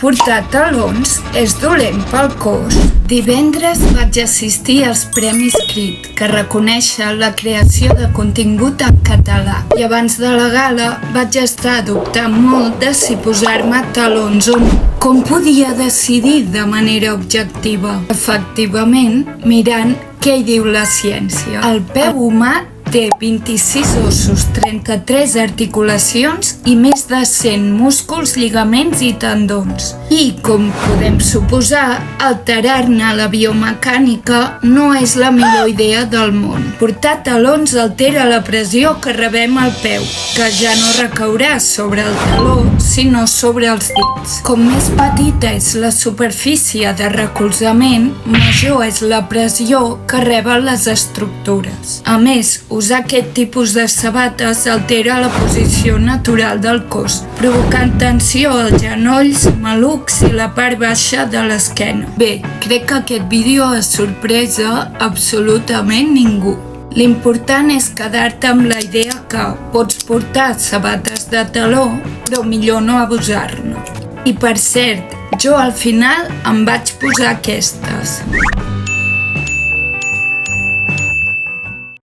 Portar talons és dolent pel cos. Divendres vaig assistir als Premis Crit, que reconeixen la creació de contingut en català. I abans de la gala vaig estar dubtant molt de si posar-me talons o no. Com podia decidir de manera objectiva? Efectivament, mirant què hi diu la ciència. El peu humà té 26 ossos, 33 articulacions i més de 100 músculs, lligaments i tendons. I, com podem suposar, alterar-ne la biomecànica no és la millor idea del món. Portar talons altera la pressió que rebem al peu, que ja no recaurà sobre el taló, sinó sobre els dits. Com més petita és la superfície de recolzament, major és la pressió que reben les estructures. A més, usar aquest tipus de sabates altera la posició natural del cos, provocant tensió als genolls, malucs i la part baixa de l'esquena. Bé, crec que aquest vídeo ha sorpresa absolutament ningú. L'important és quedar-te amb la idea que pots portar sabates de taló, però millor no abusar-ne. I per cert, jo al final em vaig posar aquestes.